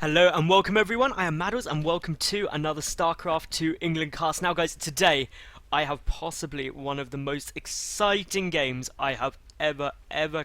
Hello and welcome everyone, I am Madals and welcome to another StarCraft 2 England cast. Now guys, today I have possibly one of the most exciting games I have ever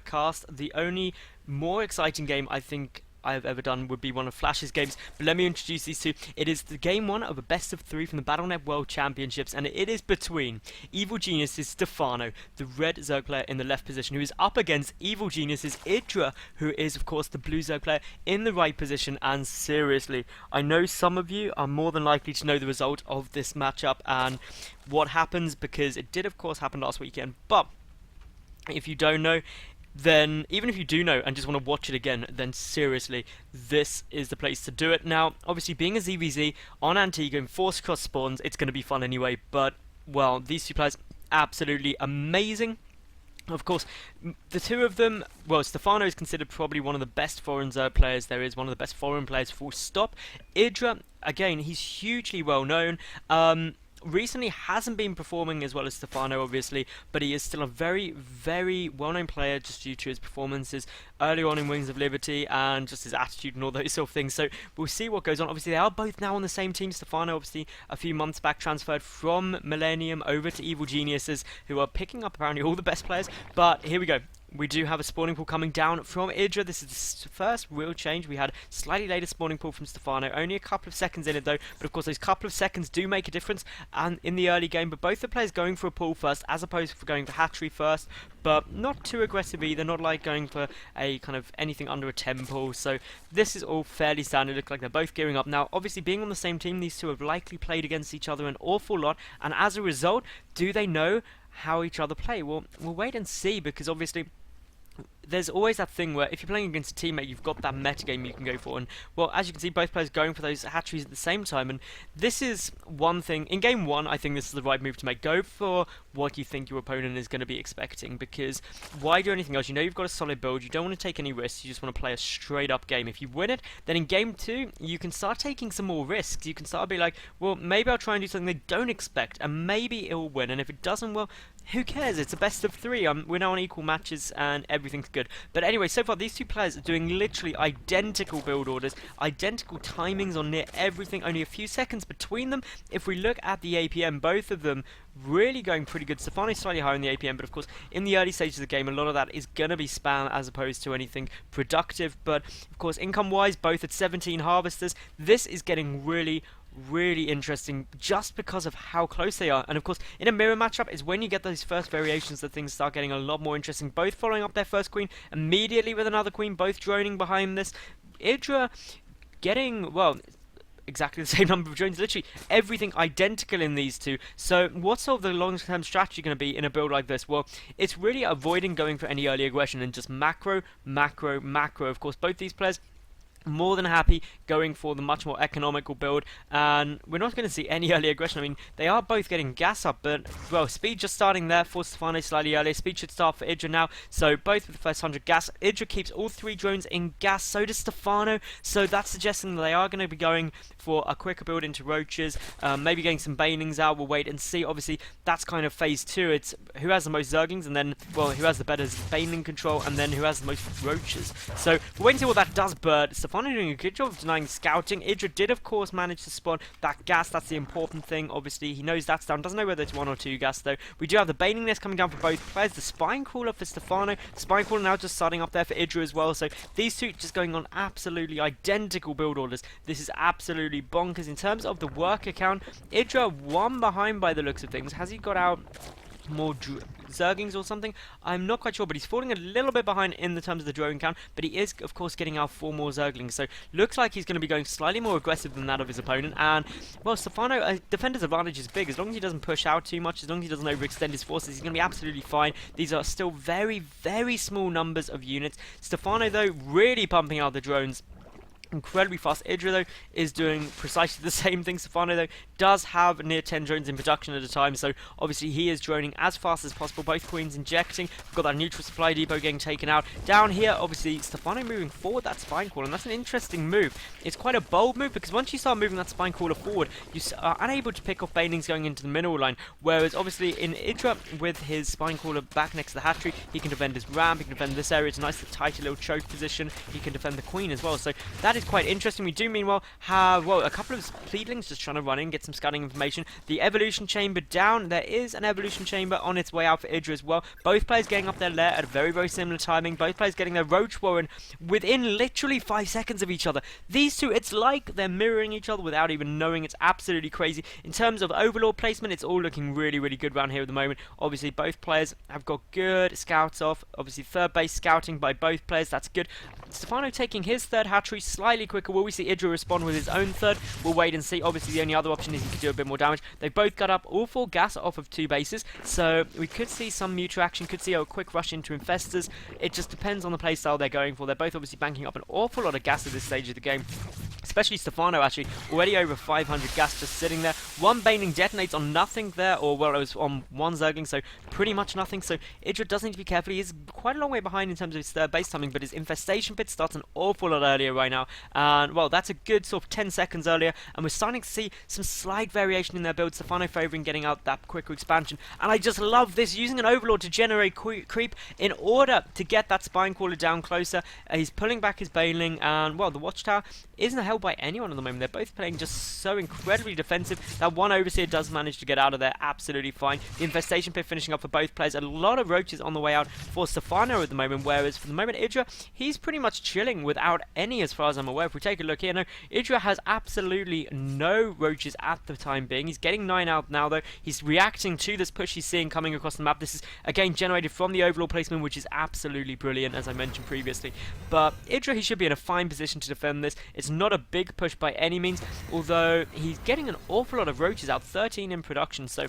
cast. The only more exciting game I think I have ever done would be one of Flash's games, but let me introduce these two. It is the game one of a best of 3 from the Battle.net World Championships, and it is between Evil Genius's Stephano, the red Zerg player in the left position, who is up against Evil Genius's IdrA, who is of course the blue Zerg player in the right position. And seriously, I know some of you are more than likely to know the result of this matchup and what happens, because it did of course happen last weekend, but if you don't know, then even if you do know and just want to watch it again, then seriously, this is the place to do it. Now, obviously, being a ZvZ on Antigua in forced cross spawns, it's going to be fun anyway, but, well, these two players, absolutely amazing. Of course, the two of them, well, Stephano is considered probably one of the best foreign Zerg players there is, one of the best foreign players, full stop. IdrA, again, he's hugely well known. Recently hasn't been performing as well as Stephano, obviously, but he is still a very well-known player just due to his performances early on in Wings of Liberty and just his attitude and all those sort of things. So we'll see what goes on. Obviously, they are both now on the same team. Stephano, obviously, a few months back transferred from Millennium over to Evil Geniuses, who are picking up apparently all the best players. But here we go. We do have a spawning pool coming down from IdrA. This is the first real change. We had slightly later spawning pool from Stephano, only a couple of seconds in it though, but of course those couple of seconds do make a difference and in the early game. But both the players going for a pool first as opposed to going for hatchery first, but not too aggressive either, not like going for a kind of anything under a 10 pool. So this is all fairly standard. Look like they're both gearing up. Now obviously being on the same team, these two have likely played against each other an awful lot, and as a result, do they know how each other play? Well, we'll wait and see, because obviously there's always that thing where if you're playing against a teammate, you've got that meta game you can go for. And, well, as you can see, both players going for those hatcheries at the same time. And this is one thing. In game one, I think this is the right move to make. Go for what you think your opponent is going to be expecting, because why do anything else? You know you've got a solid build. You don't want to take any risks. You just want to play a straight-up game. If you win it, then in game two, you can start taking some more risks. You can start being like, well, maybe I'll try and do something they don't expect, and maybe it will win. And if it doesn't, well, who cares? It's a best of 3. We're now on equal matches and everything's good. But anyway, so far these two players are doing literally identical build orders, identical timings on near everything, only a few seconds between them. If we look at the APM, both of them really going pretty good. Stephano is slightly higher in the APM, but of course in the early stages of the game a lot of that is going to be spam as opposed to anything productive. But of course income wise, both at 17 harvesters, this is getting really interesting just because of how close they are. And of course in a mirror matchup is when you get those first variations that things start getting a lot more interesting. Both following up their first queen immediately with another queen, both droning behind this. IdrA getting, well, exactly the same number of drones, literally everything identical in these two. So what's sort of the long-term strategy going to be in a build like this? Well, it's really avoiding going for any early aggression and just macro. Of course both these players more than happy going for the much more economical build, and we're not going to see any early aggression. I mean, they are both getting gas up, but, well, speed just starting there for Stephano slightly earlier. Speed should start for IdrA now, so both with the first 100 gas. IdrA keeps all 3 drones in gas, so does Stephano, so that's suggesting that they are going to be going for a quicker build into roaches, maybe getting some banelings out. We'll wait and see. Obviously, that's kind of phase 2. It's who has the most zerglings, and then, well, who has the better baneling control, and then who has the most roaches. So we'll wait and see what that does, but Stephano doing a good job of denying scouting. IdrA did of course manage to spawn that gas. That's the important thing. Obviously he knows that's down, doesn't know whether it's 1 or 2 gas though. We do have the baning nest coming down for both players, the spine crawler for Stephano, the spine crawler now just starting up there for IdrA as well. So these two just going on absolutely identical build orders. This is absolutely bonkers. In terms of the worker count, IdrA 1 behind by the looks of things. Has he got out more zerglings or something? I'm not quite sure, but he's falling a little bit behind in the terms of the drone count, but he is of course getting out 4 more zerglings, so looks like he's going to be going slightly more aggressive than that of his opponent. And, well, Stephano, defender's advantage is big. As long as he doesn't push out too much, as long as he doesn't overextend his forces, he's going to be absolutely fine. These are still very small numbers of units. Stephano though really pumping out the drones incredibly fast. IdrA though is doing precisely the same thing. Stephano though does have near 10 drones in production at a time, so obviously he is droning as fast as possible. Both queens injecting. We've got that neutral supply depot getting taken out. Down here, obviously Stephano moving forward that spine crawler, and that's an interesting move. It's quite a bold move because once you start moving that spine crawler forward, you are unable to pick off banelings going into the mineral line. Whereas obviously in IdrA, with his spine crawler back next to the hatchery, he can defend his ramp, he can defend this area. It's a nice tight little choke position. He can defend the queen as well. So that is is quite interesting. We do meanwhile have, well, a couple of pleadlings just trying to run in, get some scouting information. The evolution chamber down. There is an evolution chamber on its way out for IdrA as well. Both players getting up their lair at a very, very similar timing. Both players getting their roach warren within literally 5 seconds of each other. These two, it's like they're mirroring each other without even knowing. It's absolutely crazy. In terms of overlord placement, it's all looking really, really good around here at the moment. Obviously, both players have got good scouts off. Obviously, third base scouting by both players. That's good. Stephano taking his third hatchery slightly quicker. Will we see IdrA respond with his own third? We'll wait and see. Obviously, the only other option is he could do a bit more damage. They both got up all 4 gas off of 2 bases, so we could see some mutual action. Could see a quick rush into infestors. It just depends on the playstyle they're going for. They're both obviously banking up an awful lot of gas at this stage of the game. Especially Stephano, actually, already over 500 gas just sitting there. 1 Baneling detonates on nothing there, or well, it was on 1 Zergling, so pretty much nothing. So IdrA does need to be careful. He is quite a long way behind in terms of his third base timing, but his infestation pit starts an awful lot earlier right now. And well, that's a good sort of 10 seconds earlier, and we're starting to see some slight variation in their build. Stephano favouring getting out that quicker expansion, and I just love this, using an overlord to generate creep in order to get that spine crawler down closer. He's pulling back his Baneling, and well, the watchtower isn't held by anyone at the moment. They're both playing just so incredibly defensive. That one overseer does manage to get out of there absolutely fine. The infestation pit finishing up for both players. A lot of roaches on the way out for Stephano at the moment, whereas for the moment IdrA, he's pretty much chilling without any as far as I'm aware. If we take a look here, no, IdrA has absolutely no roaches at the time being. He's getting 9 out now though. He's reacting to this push he's seeing coming across the map. This is again generated from the overlord placement, which is absolutely brilliant, as I mentioned previously. But IdrA, he should be in a fine position to defend this. It's not a big push by any means, although he's getting an awful lot of roaches out, 13 in production, so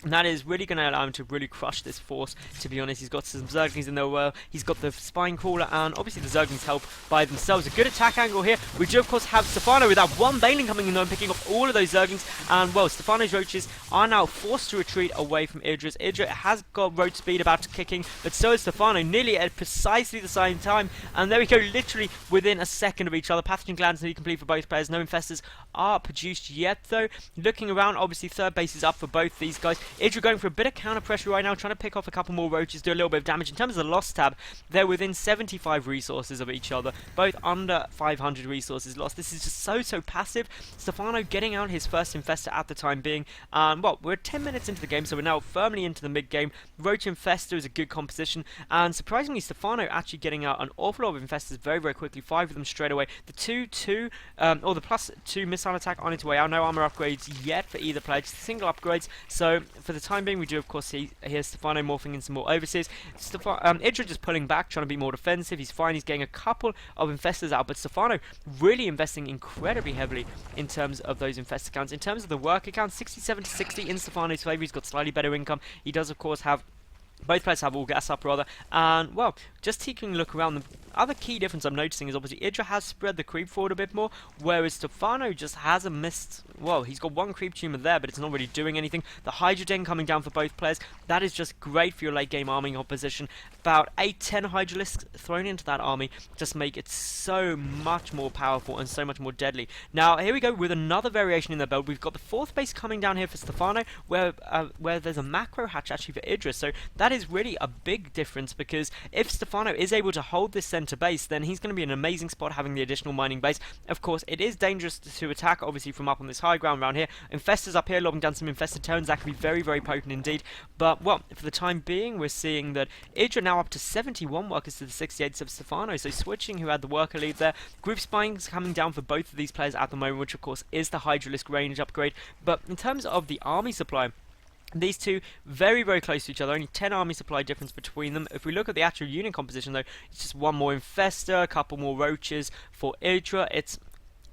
that is really going to allow him to really crush this force, to be honest. He's got some Zerglings in there well. He's got the spine crawler, and obviously the Zerglings help by themselves. A good attack angle here. We do, of course, have Stephano with that 1 Baneling coming in though and picking off all of those Zerglings. And, well, Stephano's roaches are now forced to retreat away from IdrA's. IdrA has got roach speed about to kicking, but so is Stephano, nearly at precisely the same time. And there we go, literally within a second of each other. Pathogen glands nearly complete for both players. No infestors are produced yet, though. Looking around, obviously, third base is up for both these guys. IdrA going for a bit of counter pressure right now, trying to pick off a couple more roaches, do a little bit of damage. In terms of the loss tab, they're within 75 resources of each other, both under 500 resources lost. This is just so passive. Stephano getting out his first infestor at the time being. Well, we're 10 minutes into the game, so we're now firmly into the mid game. Roach infestor is a good composition, and surprisingly, Stephano actually getting out an awful lot of infestors very quickly. 5 of them straight away. The or the +2 missile attack on its way out. No armor upgrades yet for either player, just single upgrades. So for the time being, we do of course see here Stephano morphing in some more overseers. IdrA just pulling back, trying to be more defensive. He's fine. He's getting a couple of infestors out, but Stephano really investing incredibly heavily in terms of those infestor counts. In terms of the work account, 67 to 60 in Stephano's favour. He's got slightly better income. He does of course have, both players have all gas up rather, and well, just taking a look around, the other key difference I'm noticing is obviously IdrA has spread the creep forward a bit more, whereas Stephano just hasn't missed. Well, he's got 1 creep tumor there, but it's not really doing anything. The Hydra Den coming down for both players, that is just great for your late game arming opposition. About 8-10 Hydralisks thrown into that army just make it so much more powerful and so much more deadly. Now here we go with another variation in their build. We've got the 4th base coming down here for Stephano, where there's a macro hatch actually for IdrA, so that is really a big difference, because if Stephano is able to hold this center base, then he's going to be in an amazing spot having the additional mining base. Of course, it is dangerous to attack, obviously, from up on this high ground around here. Infestors up here, lobbing down some infested turns. That can be very potent indeed. But, well, for the time being, we're seeing that IdrA now up to 71 workers to the 68 of Stephano. So switching, who had the worker lead there. Group spines coming down for both of these players at the moment, which, of course, is the Hydralisk range upgrade. But in terms of the army supply, these two very close to each other, only 10 army supply difference between them. If we look at the actual unit composition though, it's just 1 more infestor, a couple more roaches for IdrA.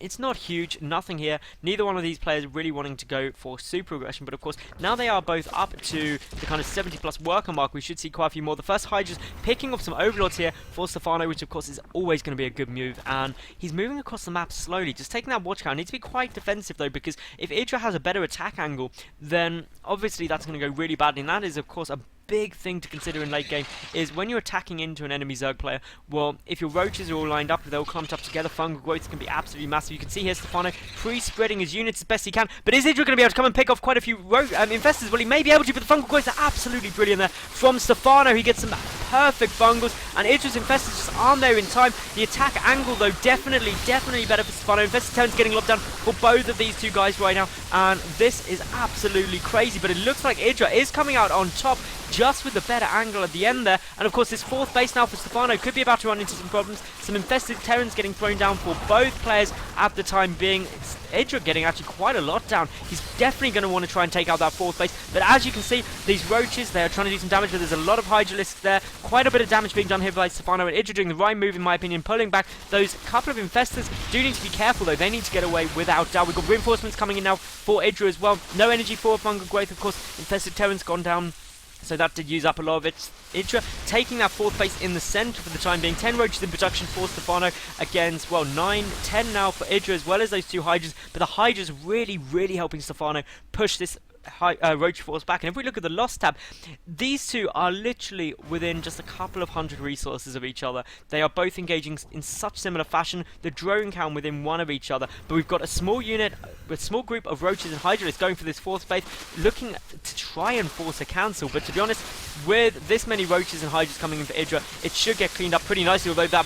It's not huge, nothing here. Neither one of these players really wanting to go for super aggression, but of course, now they are both up to the kind of 70+ worker mark. We should see quite a few more. The first Hydra's picking off some overlords here for Stephano, which of course is always going to be a good move, and he's moving across the map slowly, just taking that watch count. Needs to be quite defensive though, because if IdrA has a better attack angle, then obviously that's going to go really badly, and that is of course a big thing to consider in late game, is when you're attacking into an enemy Zerg player, well, if your roaches are all lined up, they're all clumped up together, fungal growth can be absolutely massive. You can see here Stephano pre-spreading his units as best he can, but is IdrA going to be able to come and pick off quite a few infestors? Well, he may be able to, but the fungal growth are absolutely brilliant there from Stephano. He gets some perfect bungles, and IdrA's Infestors just aren't there in time. The attack angle, though, definitely better for Stephano. Infested Terran's getting locked down for both of these two guys right now, and this is absolutely crazy, but it looks like IdrA is coming out on top, just with the better angle at the end there. And of course, this fourth base now for Stephano could be about to run into some problems. Some Infested Terrans getting thrown down for both players at the time being. It's IdrA getting actually quite a lot down. He's definitely going to want to try and take out that fourth base, but as you can see, these roaches, they are trying to do some damage, but there's a lot of Hydralisks there. Quite a bit of damage being done here by Stephano, and IdrA doing the right move in my opinion, pulling back. Those couple of Infestors do need to be careful though. They need to get away without doubt. We've got reinforcements coming in now for IdrA as well. No energy for fungal growth, of course. Infested Terran's gone down, so that did use up a lot of it. IdrA taking that fourth base in the centre for the time being. 10 roaches in production for Stephano against, well, 9, 10 now for IdrA, as well as those two Hydras. But the Hydras really helping Stephano push this roach force back. And if we look at the loss tab, these two are literally within just a couple of hundred resources of each other. They are both engaging in such similar fashion. The drone count within one of each other, but we've got a small unit, a small group of roaches and Hydralisks going for this fourth base, looking to try and force a cancel. But to be honest, with this many roaches and Hydras coming in for IdrA, it should get cleaned up pretty nicely. Although that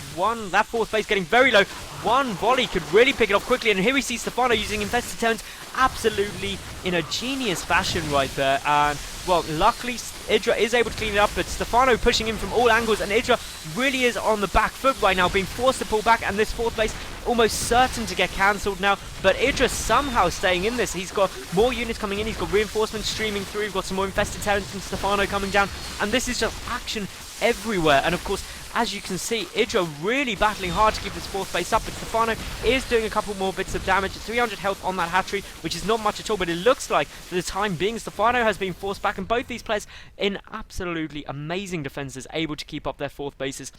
fourth base getting very low, one volley could really pick it off quickly. And here we see Stephano using Infested Terrans absolutely in a genius fashion right there. And well, luckily IdrA is able to clean it up, but Stephano pushing in from all angles, and IdrA really is on the back foot right now, being forced to pull back, and this fourth base almost certain to get cancelled now. But IdrA somehow staying in this. He's got more units coming in, he's got reinforcements streaming through, we've got some more Infested Terrans from Stephano coming down, and this is just action everywhere. And of course, as you can see, IdrA really battling hard to keep this fourth base up, but Stephano is doing a couple more bits of damage. 300 health on that hatchery, which is not much at all, but it looks like for the time being Stephano has been forced back, and both these players in absolutely amazing defenses, able to keep up their fourth bases.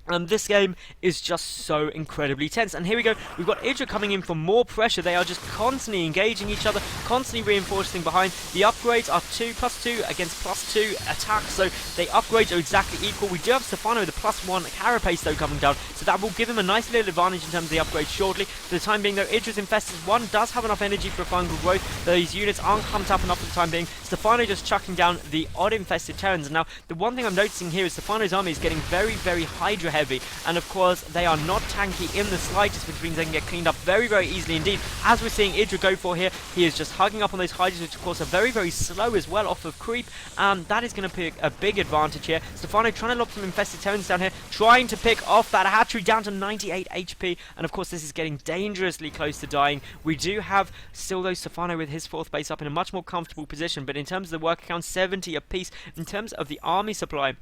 And this game is just so incredibly tense. And here we go, we've got IdrA coming in for more pressure. They are just constantly engaging each other, constantly reinforcing behind. The upgrades are +2 against +2 attack, so the upgrades are exactly equal. We do have Stephano with a +1 carapace though coming down, so that will give him a nice little advantage in terms of the upgrades shortly. For the time being though, IdrA's Infestors, one does have enough energy for fungal growth. These units aren't pumped up enough for the time being. Stephano just chucking down the odd Infested Terrans. Now, the one thing I'm noticing here is Stephano's army is getting very Hydra heavy, and of course they are not tanky in the slightest, which means they can get cleaned up very easily indeed. As we're seeing IdrA go for here, he is just hugging up on those Hydras, which of course are very slow as well off of creep. That is going to be a big advantage here. Stephano trying to lob some Infested Terrans down here, trying to pick off that hatchery down to 98 HP, and of course this is getting dangerously close to dying. We do have still though Stephano with his fourth base up in a much more comfortable position, but in terms of the worker count, 70 apiece. In terms of the army supply,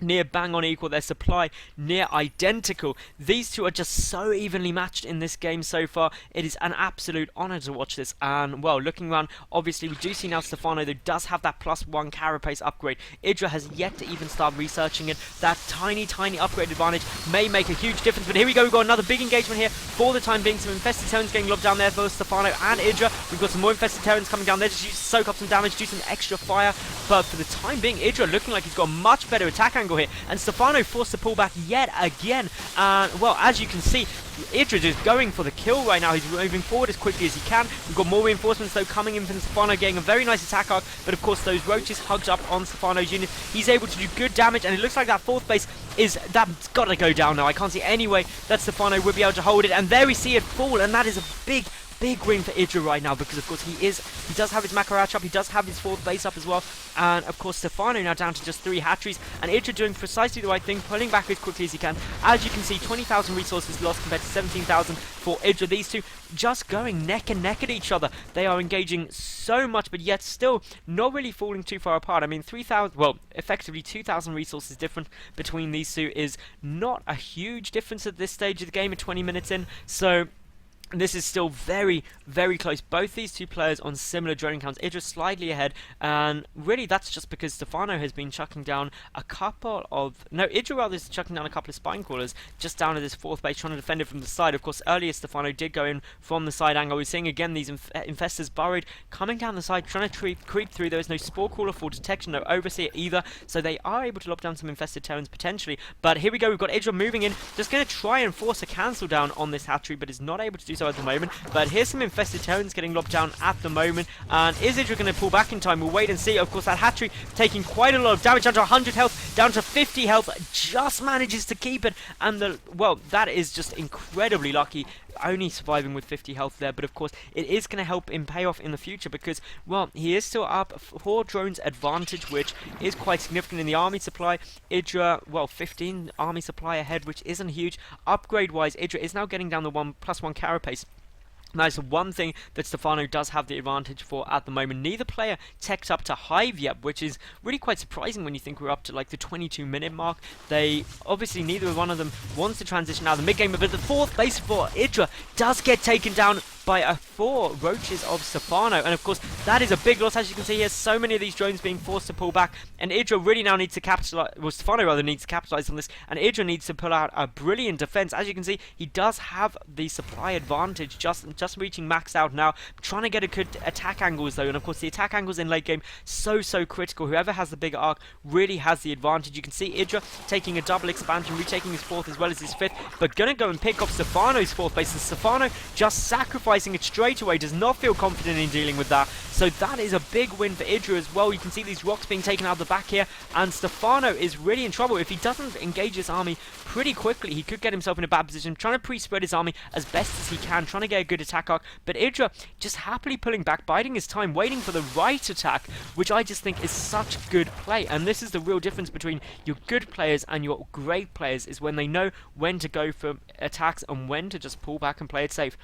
near bang on equal, their supply near identical. These two are just so evenly matched in this game so far. It is an absolute honour to watch this. And well, looking around, obviously we do see now Stephano that does have that +1 carapace upgrade. IdrA has yet to even start researching it. That tiny upgrade advantage may make a huge difference. But here we go, we've got another big engagement here for the time being. Some Infested Terrans getting lobbed down there for Stephano and IdrA. We've got some more Infested Terrans coming down there to soak up some damage, do some extra fire. But for the time being, IdrA looking like he's got a much better attack angle here, and Stephano forced to pull back yet again. Well, as you can see, IdrA is going for the kill right now. He's moving forward as quickly as he can. We've got more reinforcements though coming in from Stephano, getting a very nice attack arc, but of course those roaches hugged up on Stephano's unit. He's able to do good damage, and it looks like that fourth base that's got to go down now. I can't see any way that Stephano would be able to hold it, and there we see it fall, and that is a big win for IdrA right now, because of course he does have his Makarach up, he does have his fourth base up as well, and of course Stephano now down to just 3 hatcheries, and IdrA doing precisely the right thing, pulling back as quickly as he can. As you can see, 20,000 resources lost compared to 17,000 for IdrA. These two just going neck and neck at each other. They are engaging so much, but yet still not really falling too far apart. I mean, 3,000, well, effectively 2,000 resources different between these two is not a huge difference at this stage of the game at 20 minutes in, so this is still very close. Both these two players on similar drone counts. IdrA slightly ahead, and really that's just because Stephano has been chucking down a couple of... No, IdrA rather is chucking down a couple of spine crawlers just down at this fourth base, trying to defend it from the side. Of course, earlier Stephano did go in from the side angle. We're seeing again these Infestors burrowed, coming down the side, trying to creep through. There is no Spore Crawler for detection, no Overseer either, so they are able to lob down some Infested Terrans potentially. But here we go, we've got IdrA moving in, just going to try and force a cancel down on this hatchery, but is not able to do so. though at the moment, but here's some infested tones getting lobbed down at the moment, and is IdrA going to pull back in time? We'll wait and see. Of course, that hatchery taking quite a lot of damage, down to 100 health, down to 50 health, just manages to keep it, and well, that is just incredibly lucky, only surviving with 50 health there, but of course it is going to help him pay off in the future because, well, he is still up 4 drones advantage, which is quite significant in the army supply. IdrA, well, 15 army supply ahead, which isn't huge. Upgrade wise, IdrA is now getting down the +1 carapace. That is the one thing that Stephano does have the advantage for at the moment. Neither player teched up to Hive yet, which is really quite surprising when you think we're up to like the 22-minute mark. They, obviously, neither one of them wants to transition out of the mid-game, but the 4th base for IdrA does get taken down by 4 roaches of Stephano, and of course that is a big loss. As you can see here, so many of these drones being forced to pull back, and IdrA really now needs to capitalize, well, Stephano rather needs to capitalize on this, and IdrA needs to pull out a brilliant defense. As you can see, he does have the supply advantage, just reaching max out now, trying to get a good attack angles though, and of course the attack angles in late game so critical. Whoever has the bigger arc really has the advantage. You can see IdrA taking a double expansion, retaking his 4th as well as his 5th, but gonna go and pick off Stephano's 4th base, and Stephano just sacrificing it straight away, does not feel confident in dealing with that. So that is a big win for IdrA as well. You can see these rocks being taken out of the back here, and Stephano is really in trouble. If he doesn't engage his army pretty quickly, he could get himself in a bad position, trying to pre-spread his army as best as he can, trying to get a good attack arc, but IdrA just happily pulling back, biding his time, waiting for the right attack, which I just think is such good play. And this is the real difference between your good players and your great players, is when they know when to go for attacks and when to just pull back and play it safe.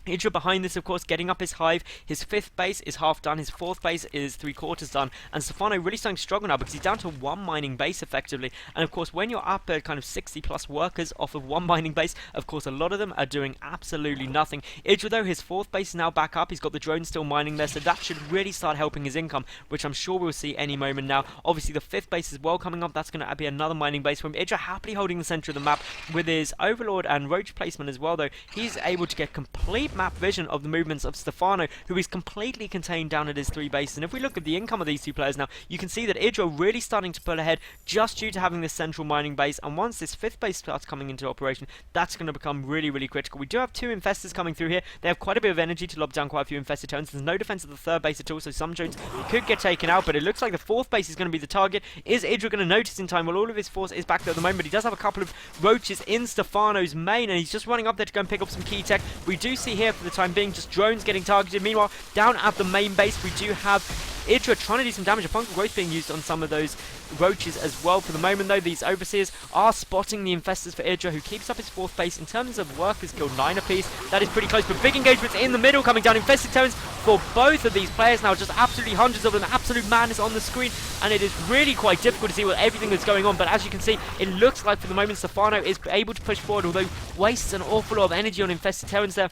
IdrA behind this, of course, getting up his Hive. His 5th base is half done. His 4th base is 3/4 done. And Stephano really starting to struggle now because he's down to 1 mining base effectively. And of course, when you're up at kind of 60+ workers off of 1 mining base, of course, a lot of them are doing absolutely nothing. IdrA, though, his 4th base is now back up. He's got the drones still mining there, so that should really start helping his income, which I'm sure we'll see any moment now. Obviously, the 5th base as well coming up. That's going to be another mining base from IdrA, happily holding the center of the map with his Overlord and Roach placement as well, though. He's able to get complete map vision of the movements of Stephano, who is completely contained down at his 3 bases. And if we look at the income of these 2 players now, you can see that IdrA really starting to pull ahead just due to having this central mining base, and once this 5th base starts coming into operation, that's going to become really critical. We do have 2 infestors coming through here. They have quite a bit of energy to lob down quite a few infested tones. There's no defense of the 3rd base at all, so some drones could get taken out, but it looks like the 4th base is going to be the target. Is IdrA going to notice in time? Well, all of his force is back there at the moment, but he does have a couple of roaches in Stephano's main, and he's just running up there to go and pick up some key tech. We do see here for the time being just drones getting targeted. Meanwhile, down at the main base, we do have IdrA trying to do some damage. A fungal growth being used on some of those roaches as well. For the moment, though, these overseers are spotting the infestors for IdrA, who keeps up his 4th base. In terms of workers killed, 9 apiece. That is pretty close, but big engagements in the middle coming down. Infested tones for both of these players now. Just absolutely hundreds of them. Absolute madness on the screen, and it is really quite difficult to see what everything that's going on. But as you can see, it looks like for the moment Stephano is able to push forward, although wastes an awful lot of energy on infested tones there,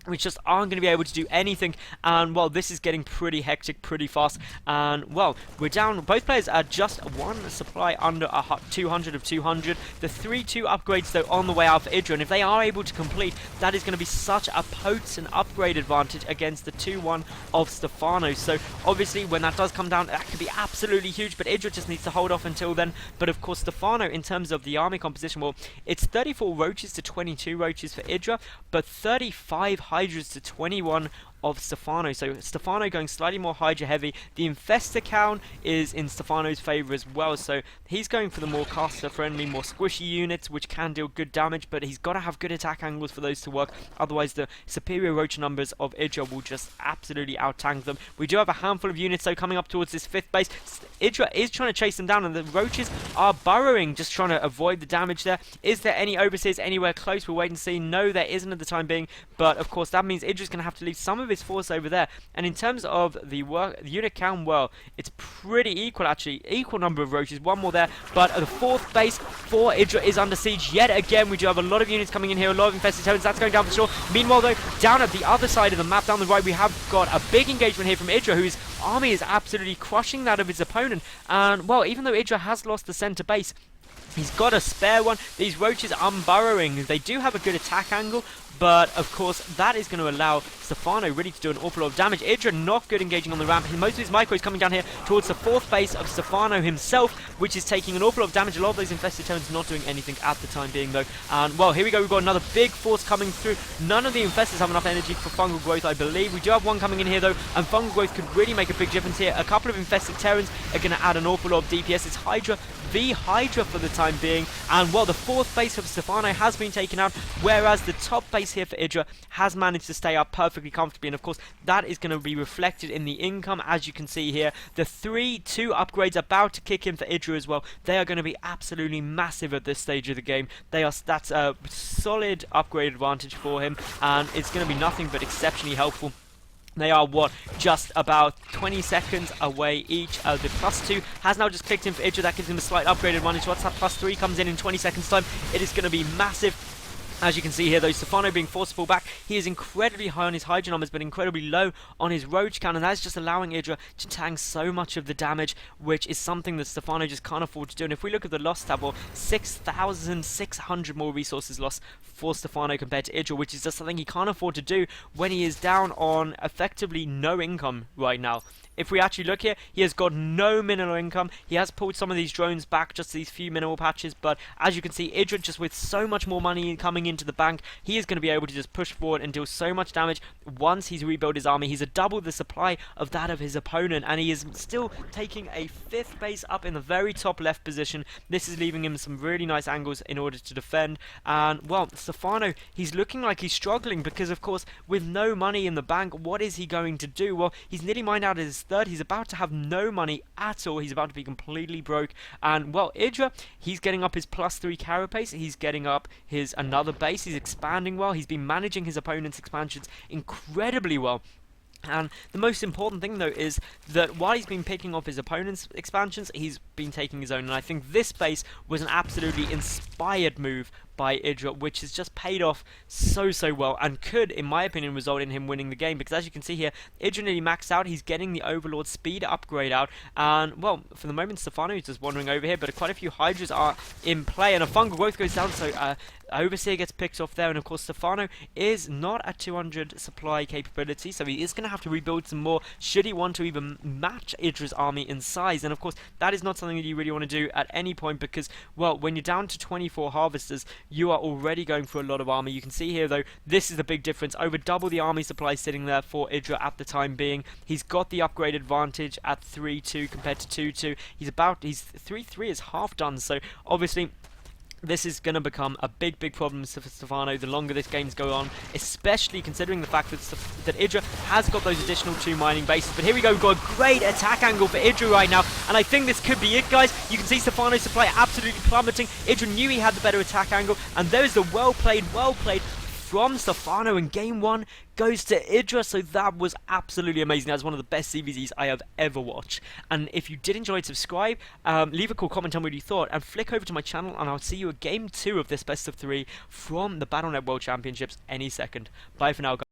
which just aren't going to be able to do anything. And well, this is getting pretty hectic pretty fast, and well, we're down, both players are just 1 supply under 200 of 200. The 3-2 upgrades though on the way out for IdrA, and if they are able to complete, that is going to be such a potent upgrade advantage against the 2-1 of Stephano. So obviously when that does come down, that could be absolutely huge, but IdrA just needs to hold off until then. But of course Stephano, in terms of the army composition, well, it's 34 roaches to 22 roaches for IdrA, but 35 hydras to 21 of Stephano. So Stephano going slightly more Hydra heavy. The infestor count is in Stephano's favour as well, so he's going for the more caster friendly, more squishy units which can deal good damage, but he's got to have good attack angles for those to work, otherwise the superior roach numbers of IdrA will just absolutely out-tank them. We do have a handful of units though coming up towards this 5th base. IdrA is trying to chase them down, and the roaches are burrowing, just trying to avoid the damage there. Is there any overseers anywhere close? We'll wait and see. No, there isn't at the time being, but of course that means IdRA's going to have to leave some of his force over there. And in terms of the unit count, well, it's pretty equal actually, equal number of roaches, 1 more there, but the 4th base for IdrA is under siege yet again. We do have a lot of units coming in here, a lot of infested toads, that's going down for sure. Meanwhile though, down at the other side of the map, down the right, we have got a big engagement here from IdrA, whose army is absolutely crushing that of his opponent. And well, even though IdrA has lost the center base, he's got a spare one. These roaches are unburrowing. They do have a good attack angle, but of course that is going to allow Stephano really to do an awful lot of damage. IdrA not good engaging on the ramp. Most of his micros coming down here towards the 4th base of Stephano himself, which is taking an awful lot of damage. A lot of those infested terrans not doing anything at the time being though. And well, here we go, we've got another big force coming through. None of the infestors have enough energy for fungal growth, I believe. We do have one coming in here though, and fungal growth could really make a big difference here. A couple of infested terrans are going to add an awful lot of DPS. It's IdrA v IdrA for the time being, and well, the 4th base of Stephano has been taken out, whereas the top base here for IdrA has managed to stay up perfectly comfortably, and of course that is going to be reflected in the income. As you can see here, the 3-2 upgrades about to kick in for IdrA as well. They are going to be absolutely massive at this stage of the game. That's a solid upgrade advantage for him, and it's going to be nothing but exceptionally helpful. They are, just about 20 seconds away each. The +2 has now just clicked in for IdrA. That gives him a slight upgrade advantage. Once that +3 comes in 20 seconds time, it is going to be massive. As you can see here though, Stephano being forced to fall back. He is incredibly high on his Hydra numbers, but incredibly low on his Roach count, and that is just allowing IdrA to tank so much of the damage, which is something that Stephano just can't afford to do. And if we look at the loss tab, 6,600 more resources lost for Stephano compared to IdrA, which is just something he can't afford to do when he is down on effectively no income right now. If we actually look here, he has got no mineral income. He has pulled some of these drones back, just these few mineral patches, but as you can see, IdrA just with so much more money coming into the bank, he is going to be able to just push forward and deal so much damage once he's rebuilt his army. He's a double the supply of that of his opponent, and he is still taking a 5th base up in the very top left position. This is leaving him some really nice angles in order to defend, and well, Stephano, he's looking like he's struggling because of course with no money in the bank, what is he going to do? Well, he's nearly mined out his 3rd. He's about to have no money at all. He's about to be completely broke. And well, IdrA, he's getting up his +3 carapace. He's getting up his another base. He's expanding well. He's been managing his opponent's expansions incredibly well. And the most important thing though is that while he's been picking off his opponent's expansions, he's been taking his own, and I think this base was an absolutely inspired move by IdrA, which has just paid off so well, and could, in my opinion, result in him winning the game, because as you can see here, IdrA nearly maxed out. He's getting the Overlord speed upgrade out, and well, for the moment Stephano is just wandering over here, but quite a few Hydras are in play, and a fungal growth goes down, so Overseer gets picked off there, and of course Stephano is not at 200 supply capability, so he is going to have to rebuild some more should he want to even match IdrA's army in size, and of course that is not something that you really want to do at any point, because well, when you're down to 24 harvesters, you are already going for a lot of army. You can see here though, this is the big difference, over double the army supply sitting there for IdrA at the time being. He's got the upgrade advantage at 3-2 compared to 2-2. He's 3-3 is half done, so obviously this is going to become a big problem for Stephano the longer this game's go on, especially considering the fact that IdrA has got those additional 2 mining bases. But here we go, we've got a great attack angle for IdrA right now, and I think this could be it, guys. You can see Stephano's supply absolutely plummeting. IdrA knew he had the better attack angle, and there's the well played from Stephano, and game 1 goes to IdrA, so that was absolutely amazing. That was one of the best ZvZs I have ever watched. And if you did enjoy it, subscribe, leave a cool comment on what you thought, and flick over to my channel, and I'll see you at game 2 of this best of 3 from the Battle.net World Championships any second. Bye for now, guys.